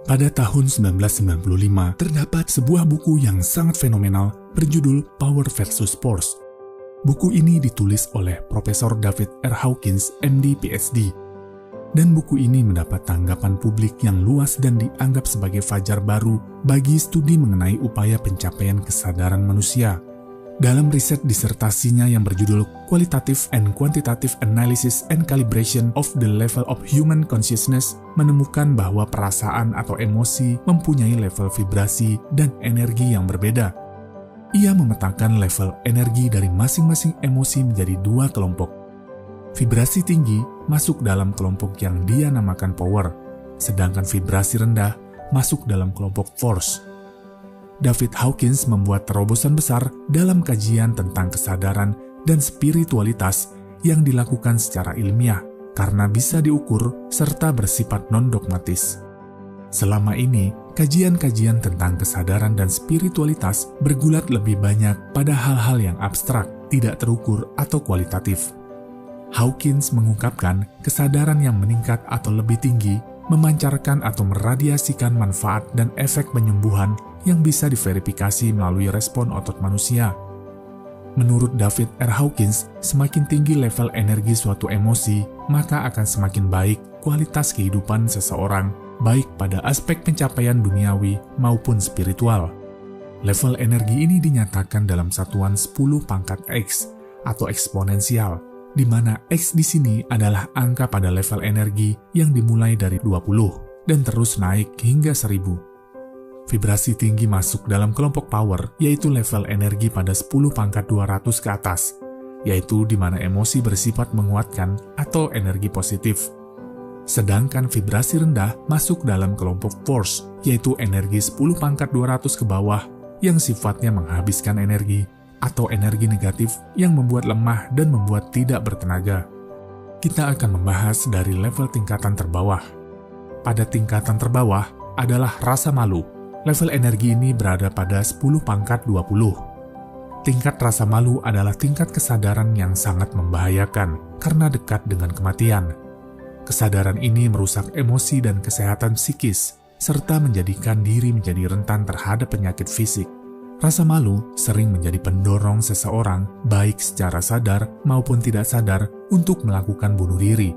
Pada tahun 1995, terdapat sebuah buku yang sangat fenomenal berjudul Power versus Force. Buku ini ditulis oleh Profesor David R. Hawkins, MD, PhD. Dan buku ini mendapat tanggapan publik yang luas dan dianggap sebagai fajar baru bagi studi mengenai upaya pencapaian kesadaran manusia. Dalam riset disertasinya yang berjudul Qualitative and Quantitative Analysis and Calibration of the Level of Human Consciousness, menemukan bahwa perasaan atau emosi mempunyai level vibrasi dan energi yang berbeda. Ia memetakan level energi dari masing-masing emosi menjadi dua kelompok. Vibrasi tinggi masuk dalam kelompok yang dia namakan power, sedangkan vibrasi rendah masuk dalam kelompok force. David Hawkins membuat terobosan besar dalam kajian tentang kesadaran dan spiritualitas yang dilakukan secara ilmiah karena bisa diukur serta bersifat non-dogmatis. Selama ini, kajian-kajian tentang kesadaran dan spiritualitas bergulat lebih banyak pada hal-hal yang abstrak, tidak terukur atau kualitatif. Hawkins mengungkapkan kesadaran yang meningkat atau lebih tinggi memancarkan atau meradiasikan manfaat dan efek penyembuhan yang bisa diverifikasi melalui respon otot manusia. Menurut David R. Hawkins, semakin tinggi level energi suatu emosi, maka akan semakin baik kualitas kehidupan seseorang, baik pada aspek pencapaian duniawi maupun spiritual. Level energi ini dinyatakan dalam satuan 10 pangkat X atau eksponensial, di mana X di sini adalah angka pada level energi yang dimulai dari 20 dan terus naik hingga 1000. Vibrasi tinggi masuk dalam kelompok power, yaitu level energi pada 10 pangkat 200 ke atas, yaitu di mana emosi bersifat menguatkan atau energi positif. Sedangkan vibrasi rendah masuk dalam kelompok force, yaitu energi 10 pangkat 200 ke bawah yang sifatnya menghabiskan energi, atau energi negatif yang membuat lemah dan membuat tidak bertenaga. Kita akan membahas dari level tingkatan terbawah. Pada tingkatan terbawah adalah rasa malu. Level energi ini berada pada 10 pangkat 20. Tingkat rasa malu adalah tingkat kesadaran yang sangat membahayakan karena dekat dengan kematian. Kesadaran ini merusak emosi dan kesehatan psikis, serta menjadikan diri menjadi rentan terhadap penyakit fisik. Rasa malu sering menjadi pendorong seseorang, baik secara sadar maupun tidak sadar, untuk melakukan bunuh diri.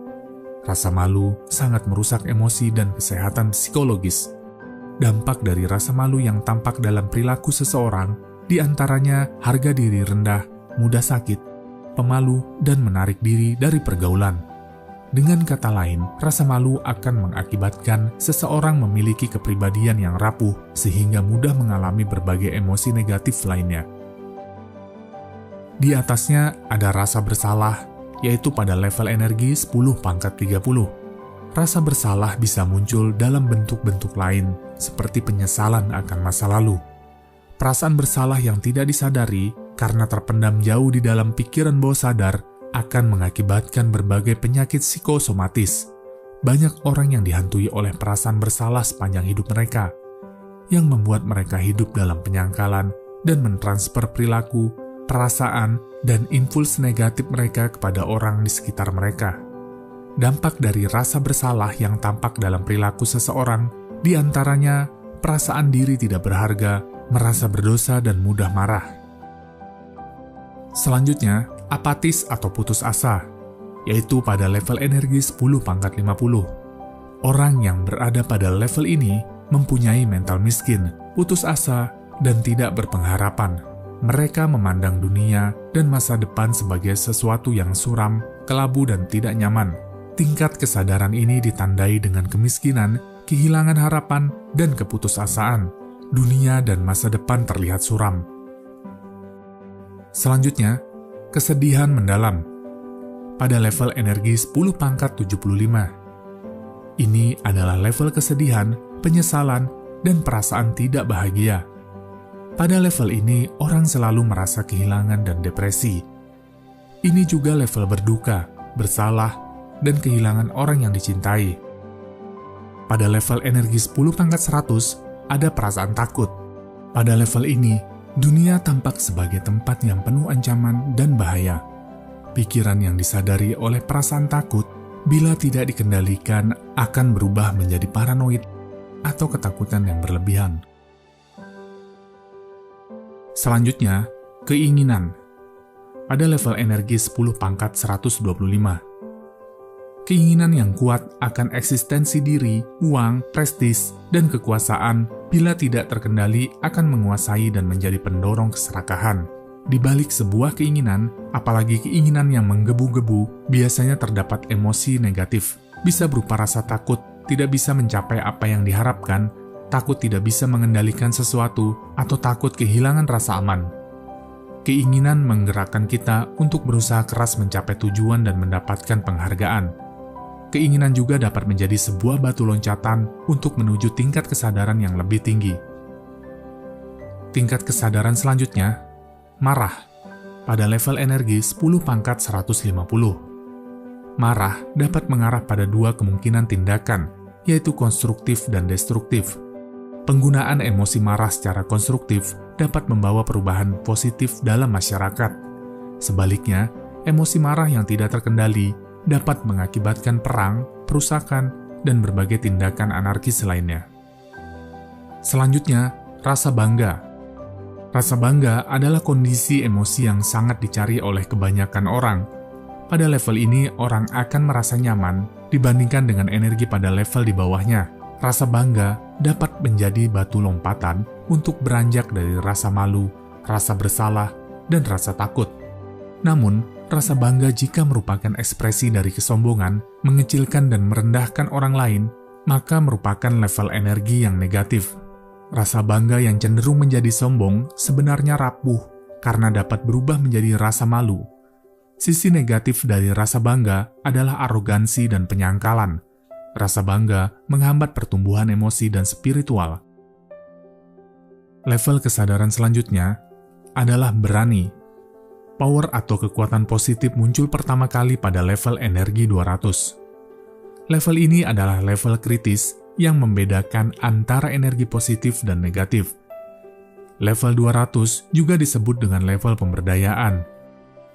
Rasa malu sangat merusak emosi dan kesehatan psikologis. Dampak dari rasa malu yang tampak dalam perilaku seseorang, diantaranya harga diri rendah, mudah sakit, pemalu, dan menarik diri dari pergaulan. Dengan kata lain, rasa malu akan mengakibatkan seseorang memiliki kepribadian yang rapuh sehingga mudah mengalami berbagai emosi negatif lainnya. Di atasnya ada rasa bersalah, yaitu pada level energi 10 pangkat 30. Rasa bersalah bisa muncul dalam bentuk-bentuk lain, seperti penyesalan akan masa lalu. Perasaan bersalah yang tidak disadari karena terpendam jauh di dalam pikiran bawah sadar akan mengakibatkan berbagai penyakit psikosomatis. Banyak orang yang dihantui oleh perasaan bersalah sepanjang hidup mereka, yang membuat mereka hidup dalam penyangkalan dan mentransfer perilaku, perasaan, dan impuls negatif mereka kepada orang di sekitar mereka. Dampak dari rasa bersalah yang tampak dalam perilaku seseorang, diantaranya perasaan diri tidak berharga, merasa berdosa, dan mudah marah. Selanjutnya, apatis atau putus asa, yaitu pada level energi 10 pangkat 50. Orang yang berada pada level ini mempunyai mental miskin, putus asa, dan tidak berpengharapan. Mereka memandang dunia dan masa depan sebagai sesuatu yang suram, kelabu, dan tidak nyaman. Tingkat kesadaran ini ditandai dengan kemiskinan, kehilangan harapan, dan keputusasaan. Dunia dan masa depan terlihat suram. Selanjutnya, kesedihan mendalam. Pada level energi 10 pangkat 75. Ini adalah level kesedihan, penyesalan, dan perasaan tidak bahagia. Pada level ini, orang selalu merasa kehilangan dan depresi. Ini juga level berduka, bersalah, dan kehilangan orang yang dicintai. Pada level energi 10 pangkat 100, ada perasaan takut. Pada level ini, dunia tampak sebagai tempat yang penuh ancaman dan bahaya. Pikiran yang disadari oleh perasaan takut, bila tidak dikendalikan, akan berubah menjadi paranoid. atau ketakutan yang berlebihan. Selanjutnya, keinginan. Pada level energi 10 pangkat 125. Keinginan yang kuat akan eksistensi diri, uang, prestis, dan kekuasaan bila tidak terkendali akan menguasai dan menjadi pendorong keserakahan. Di balik sebuah keinginan, apalagi keinginan yang menggebu-gebu, biasanya terdapat emosi negatif. Bisa berupa rasa takut, tidak bisa mencapai apa yang diharapkan, takut tidak bisa mengendalikan sesuatu, atau takut kehilangan rasa aman. Keinginan menggerakkan kita untuk berusaha keras mencapai tujuan dan mendapatkan penghargaan. Keinginan juga dapat menjadi sebuah batu loncatan untuk menuju tingkat kesadaran yang lebih tinggi. Tingkat kesadaran selanjutnya, marah. Pada level energi 10 pangkat 150. Marah dapat mengarah pada dua kemungkinan tindakan, yaitu konstruktif dan destruktif. Penggunaan emosi marah secara konstruktif dapat membawa perubahan positif dalam masyarakat. Sebaliknya, emosi marah yang tidak terkendali dapat mengakibatkan perang, perusakan, dan berbagai tindakan anarkis lainnya. Selanjutnya, rasa bangga. Rasa bangga adalah kondisi emosi yang sangat dicari oleh kebanyakan orang. Pada level ini, orang akan merasa nyaman dibandingkan dengan energi pada level di bawahnya. Rasa bangga dapat menjadi batu lompatan untuk beranjak dari rasa malu, rasa bersalah, dan rasa takut. Namun, rasa bangga jika merupakan ekspresi dari kesombongan, mengecilkan dan merendahkan orang lain, maka merupakan level energi yang negatif. Rasa bangga yang cenderung menjadi sombong sebenarnya rapuh karena dapat berubah menjadi rasa malu. Sisi negatif dari rasa bangga adalah arogansi dan penyangkalan. Rasa bangga menghambat pertumbuhan emosi dan spiritual. Level kesadaran selanjutnya adalah berani. Power atau kekuatan positif muncul pertama kali pada level energi 200. Level ini adalah level kritis yang membedakan antara energi positif dan negatif. Level 200 juga disebut dengan level pemberdayaan.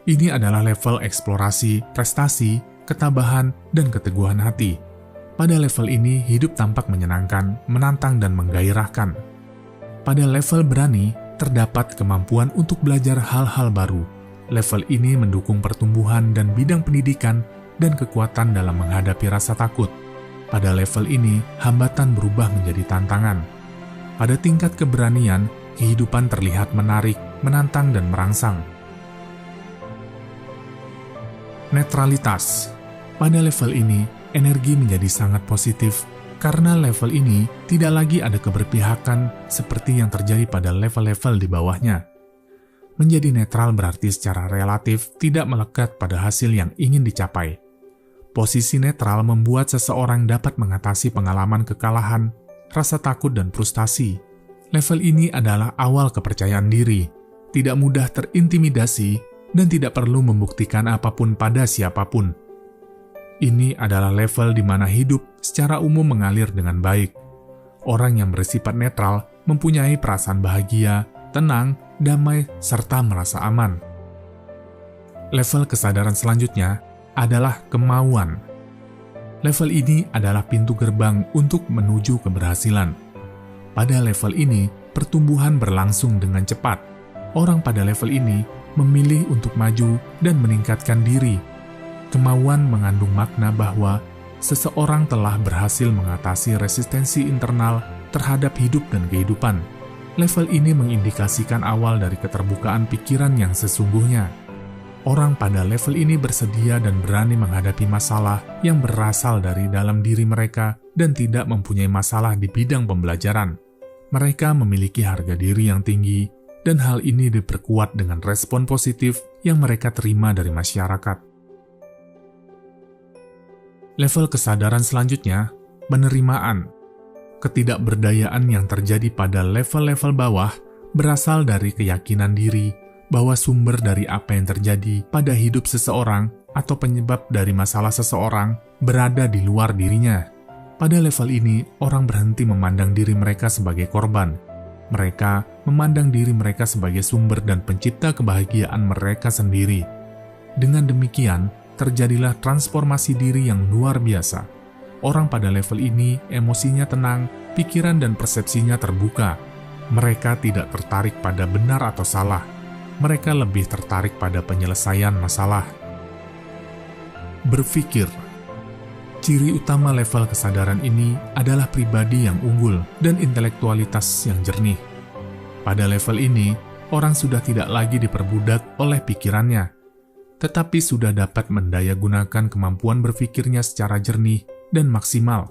Ini adalah level eksplorasi, prestasi, ketabahan, dan keteguhan hati. Pada level ini, hidup tampak menyenangkan, menantang, dan menggairahkan. Pada level berani, terdapat kemampuan untuk belajar hal-hal baru. Level ini mendukung pertumbuhan dan bidang pendidikan dan kekuatan dalam menghadapi rasa takut. Pada level ini, hambatan berubah menjadi tantangan. Pada tingkat keberanian, kehidupan terlihat menarik, menantang, dan merangsang. Netralitas. Pada level ini, energi menjadi sangat positif karena level ini tidak lagi ada keberpihakan seperti yang terjadi pada level-level di bawahnya. Menjadi netral berarti secara relatif tidak melekat pada hasil yang ingin dicapai. Posisi netral membuat seseorang dapat mengatasi pengalaman kekalahan, rasa takut, dan frustasi. Level ini adalah awal kepercayaan diri, tidak mudah terintimidasi, dan tidak perlu membuktikan apapun pada siapapun. Ini adalah level di mana hidup secara umum mengalir dengan baik. Orang yang bersifat netral mempunyai perasaan bahagia, tenang, damai, serta merasa aman. Level kesadaran selanjutnya adalah kemauan. Level ini adalah pintu gerbang untuk menuju keberhasilan. Pada level ini, pertumbuhan berlangsung dengan cepat. Orang pada level ini memilih untuk maju dan meningkatkan diri. Kemauan mengandung makna bahwa seseorang telah berhasil mengatasi resistensi internal terhadap hidup dan kehidupan. Level ini mengindikasikan awal dari keterbukaan pikiran yang sesungguhnya. Orang pada level ini bersedia dan berani menghadapi masalah yang berasal dari dalam diri mereka dan tidak mempunyai masalah di bidang pembelajaran. Mereka memiliki harga diri yang tinggi, dan hal ini diperkuat dengan respon positif yang mereka terima dari masyarakat. Level kesadaran selanjutnya, penerimaan. Ketidakberdayaan yang terjadi pada level-level bawah berasal dari keyakinan diri bahwa sumber dari apa yang terjadi pada hidup seseorang atau penyebab dari masalah seseorang berada di luar dirinya. Pada level ini, orang berhenti memandang diri mereka sebagai korban. Mereka memandang diri mereka sebagai sumber dan pencipta kebahagiaan mereka sendiri. Dengan demikian, terjadilah transformasi diri yang luar biasa. Orang pada level ini emosinya tenang, pikiran dan persepsinya terbuka. Mereka tidak tertarik pada benar atau salah. Mereka lebih tertarik pada penyelesaian masalah. Berpikir. Ciri utama level kesadaran ini adalah pribadi yang unggul dan intelektualitas yang jernih. Pada level ini, orang sudah tidak lagi diperbudak oleh pikirannya, tetapi sudah dapat mendayagunakan kemampuan berpikirnya secara jernih dan maksimal.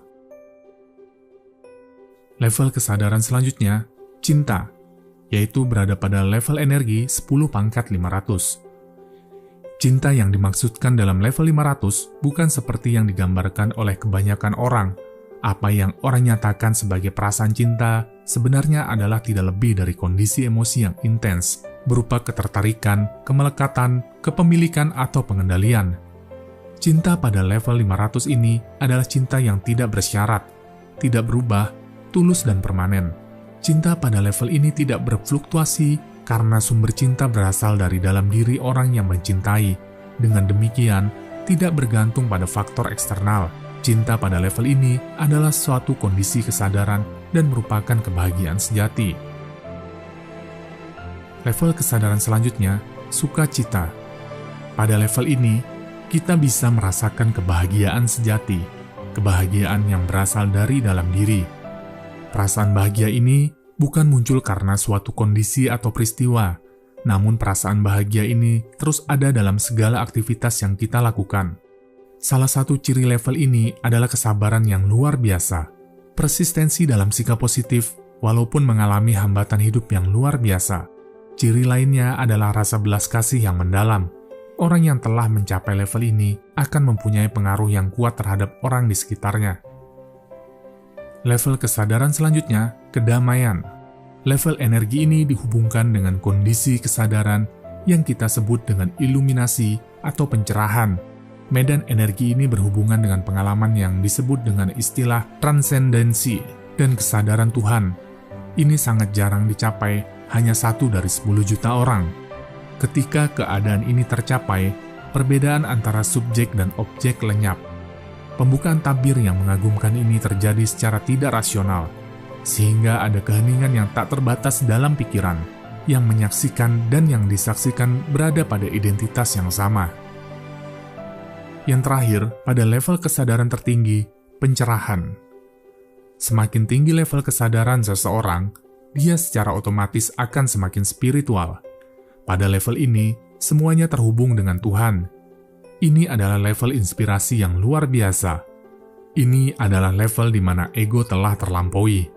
Level kesadaran selanjutnya, cinta, yaitu berada pada level energi 10 pangkat 500. Cinta yang dimaksudkan dalam level 500 bukan seperti yang digambarkan oleh kebanyakan orang. Apa yang orang nyatakan sebagai perasaan cinta sebenarnya adalah tidak lebih dari kondisi emosi yang intens, berupa ketertarikan, kemelekatan, kepemilikan, atau pengendalian. Cinta pada level 500 ini adalah cinta yang tidak bersyarat, tidak berubah, tulus dan permanen. Cinta pada level ini tidak berfluktuasi karena sumber cinta berasal dari dalam diri orang yang mencintai. Dengan demikian, tidak bergantung pada faktor eksternal. Cinta pada level ini adalah suatu kondisi kesadaran dan merupakan kebahagiaan sejati. Level kesadaran selanjutnya, sukacita. Pada level ini, kita bisa merasakan kebahagiaan sejati, kebahagiaan yang berasal dari dalam diri. Perasaan bahagia ini bukan muncul karena suatu kondisi atau peristiwa, namun perasaan bahagia ini terus ada dalam segala aktivitas yang kita lakukan. Salah satu ciri level ini adalah kesabaran yang luar biasa, persistensi dalam sikap positif walaupun mengalami hambatan hidup yang luar biasa. Ciri lainnya adalah rasa belas kasih yang mendalam. Orang yang telah mencapai level ini akan mempunyai pengaruh yang kuat terhadap orang di sekitarnya. Level kesadaran selanjutnya, kedamaian. Level energi ini dihubungkan dengan kondisi kesadaran yang kita sebut dengan iluminasi atau pencerahan. Medan energi ini berhubungan dengan pengalaman yang disebut dengan istilah transendensi dan kesadaran Tuhan. Ini sangat jarang dicapai, hanya 1 dari 10 juta orang. Ketika keadaan ini tercapai, perbedaan antara subjek dan objek lenyap. Pembukaan tabir yang mengagumkan ini terjadi secara tidak rasional, sehingga ada keheningan yang tak terbatas dalam pikiran, yang menyaksikan dan yang disaksikan berada pada identitas yang sama. Yang terakhir, pada level kesadaran tertinggi, pencerahan. Semakin tinggi level kesadaran seseorang, dia secara otomatis akan semakin spiritual. Pada level ini, semuanya terhubung dengan Tuhan. Ini adalah level inspirasi yang luar biasa. Ini adalah level di mana ego telah terlampaui.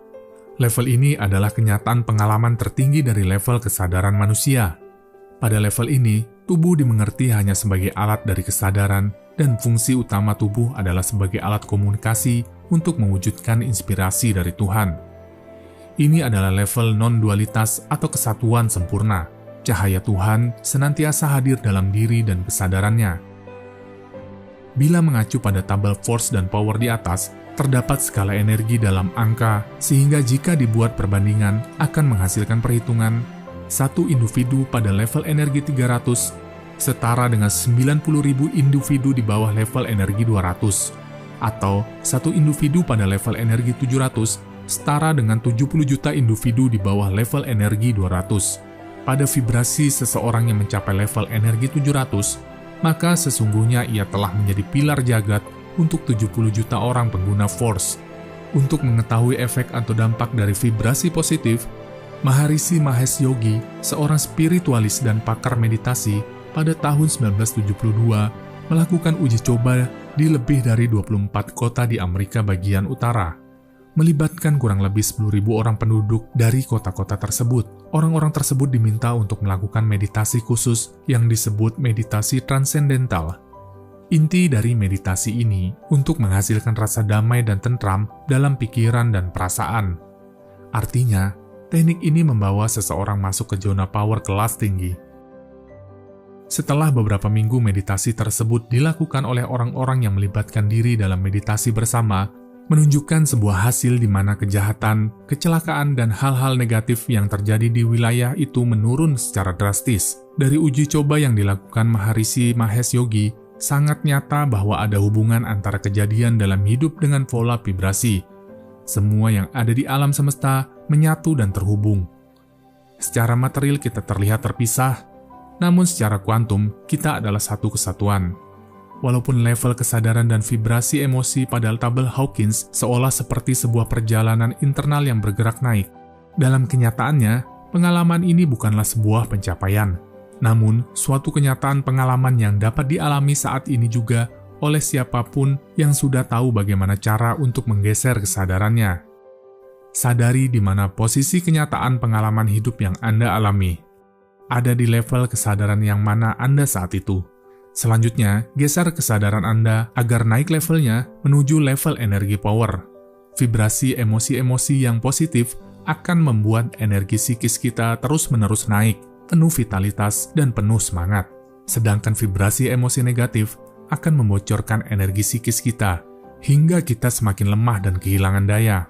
Level ini adalah kenyataan pengalaman tertinggi dari level kesadaran manusia. Pada level ini, tubuh dimengerti hanya sebagai alat dari kesadaran, dan fungsi utama tubuh adalah sebagai alat komunikasi untuk mewujudkan inspirasi dari Tuhan. Ini adalah level non-dualitas atau kesatuan sempurna. Cahaya Tuhan senantiasa hadir dalam diri dan kesadarannya. Bila mengacu pada tabel force dan power di atas, terdapat skala energi dalam angka, sehingga jika dibuat perbandingan akan menghasilkan perhitungan, satu individu pada level energi 300 setara dengan 90.000 individu di bawah level energi 200, atau satu individu pada level energi 700 setara dengan 70 juta individu di bawah level energi 200. Pada vibrasi seseorang yang mencapai level energi 700, maka sesungguhnya ia telah menjadi pilar jagat untuk 70 juta orang pengguna force. Untuk mengetahui efek atau dampak dari vibrasi positif, Maharishi Mahesh Yogi, seorang spiritualis dan pakar meditasi, pada tahun 1972 melakukan uji coba di lebih dari 24 kota di Amerika bagian utara, melibatkan kurang lebih 10.000 orang penduduk dari kota-kota tersebut. Orang-orang tersebut diminta untuk melakukan meditasi khusus yang disebut meditasi transendental. Inti dari meditasi ini untuk menghasilkan rasa damai dan tentram dalam pikiran dan perasaan. Artinya, teknik ini membawa seseorang masuk ke zona power kelas tinggi. Setelah beberapa minggu meditasi tersebut dilakukan oleh orang-orang yang melibatkan diri dalam meditasi bersama, menunjukkan sebuah hasil di mana kejahatan, kecelakaan, dan hal-hal negatif yang terjadi di wilayah itu menurun secara drastis. Dari uji coba yang dilakukan Maharishi Mahesh Yogi, sangat nyata bahwa ada hubungan antara kejadian dalam hidup dengan pola vibrasi. Semua yang ada di alam semesta menyatu dan terhubung. Secara material kita terlihat terpisah, namun secara kuantum kita adalah satu kesatuan. Walaupun level kesadaran dan vibrasi emosi pada tabel Hawkins seolah seperti sebuah perjalanan internal yang bergerak naik, dalam kenyataannya, pengalaman ini bukanlah sebuah pencapaian, namun suatu kenyataan pengalaman yang dapat dialami saat ini juga oleh siapapun yang sudah tahu bagaimana cara untuk menggeser kesadarannya. Sadari di mana posisi kenyataan pengalaman hidup yang Anda alami. Ada di level kesadaran yang mana Anda saat itu. Selanjutnya, geser kesadaran Anda agar naik levelnya menuju level energi power. Vibrasi emosi-emosi yang positif akan membuat energi psikis kita terus-menerus naik, penuh vitalitas dan penuh semangat. Sedangkan vibrasi emosi negatif akan membocorkan energi psikis kita, hingga kita semakin lemah dan kehilangan daya.